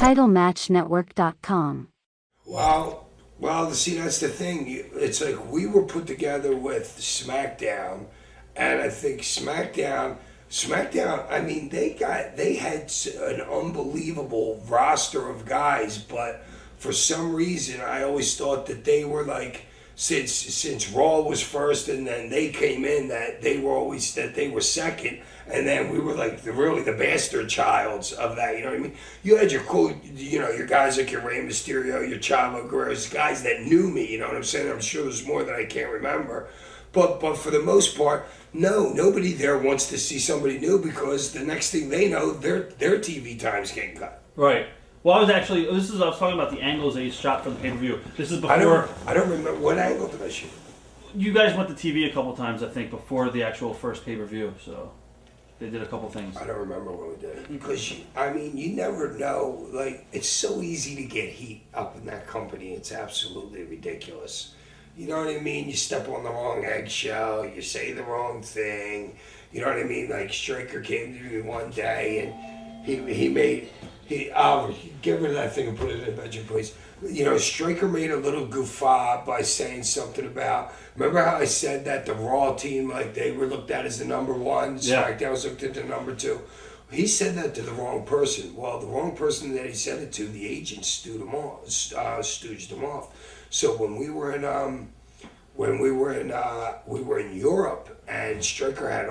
TitleMatchNetwork.com. Well, see, that's the thing. It's like we were put together with SmackDown, and I think SmackDown. I mean, they had an unbelievable roster of guys, but for some reason, I always thought that they were like, since Raw was first, and then they came in, that they were second, and then we were like really the bastard childs of that. You know what I mean? You had your cool, your guys like your Rey Mysterio, your Chavo Guerrero's, guys that knew me. You know what I'm saying? I'm sure there's more that I can't remember, but for the most part, no, nobody there wants to see somebody new, because the next thing they know, their TV time's getting cut. Right. Well, I was talking about the angles that you shot for the pay-per-view. This is before... I don't remember. What angle did I shoot? You guys went to TV a couple times, I think, before the actual first pay-per-view, so they did a couple things. I don't remember what we did. Because, you never know. Like, it's so easy to get heat up in that company. It's absolutely ridiculous. You know what I mean? You step on the wrong eggshell, you say the wrong thing. You know what I mean? Like, Striker came to me one day, and I'll get rid of that thing and put it in the bedroom, please. Striker made a little guffaw by saying something about, remember how I said that the Raw team, like, they were looked at as the number one, SmackDown was looked at the number two. He said that to the wrong person. Well, the wrong person that he said it to, the agent stooged him off. So when we were in Europe, and Striker had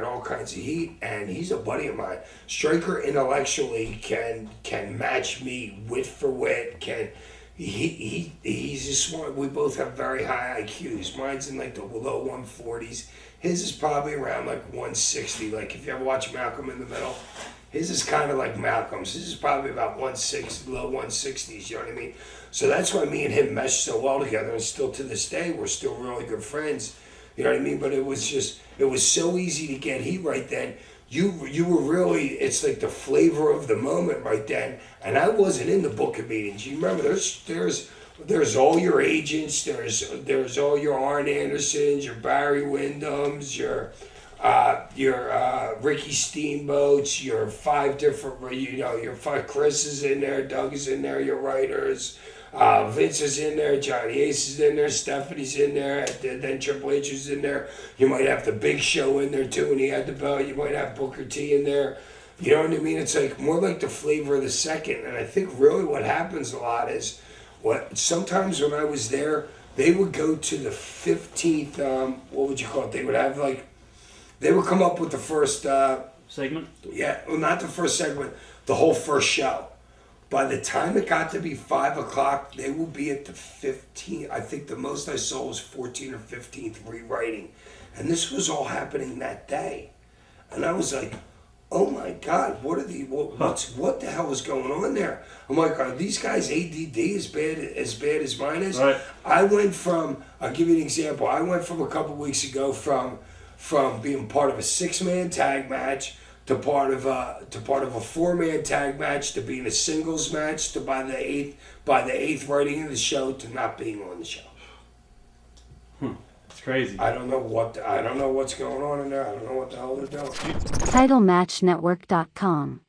all kinds of heat, and he's a buddy of mine. Striker intellectually can match me wit for wit. He's just smart. We both have very high IQs. Mine's in like the low 140s. His is probably around like 160. Like if you ever watch Malcolm in the Middle, his is kind of like Malcolm's. His is probably about 160, low 160s. You know what I mean? So that's why me and him meshed so well together, and still to this day we're still really good friends. You know what I mean? But it was so easy to get heat right then. You were really, it's like the flavor of the moment right then. And I wasn't in the booking meetings. You remember, there's all your agents, there's all your Arn Andersons, your Barry Windhams, your Ricky Steamboats, your five different, your five Chris is in there, Doug is in there, your writers. Vince is in there, Johnny Ace is in there, Stephanie's in there, then Triple H is in there. You might have the Big Show in there too, and he had the belt. You might have Booker T in there. You know what I mean? It's like more like the flavor of the second. And I think really what happens a lot is sometimes when I was there, they would go to the 15th, what would you call it? They would have they would come up with the first segment? Yeah, well, not the first segment, the whole first show. By the time it got to be 5 o'clock, they will be at the 15th. I think the most I saw was 14th or 15th rewriting. And this was all happening that day. And I was like, oh my God, what the hell is going on there? I'm like, are these guys ADD as bad as mine is? Right. I'll give you an example. I went from a couple weeks ago from being part of a 6-man tag match to part of a 4-man tag match, to being a singles match, to by the eighth writing of the show, to not being on the show. It's crazy. I don't know what's going on in there. I don't know what the hell they're doing. TitleMatchNetwork.com.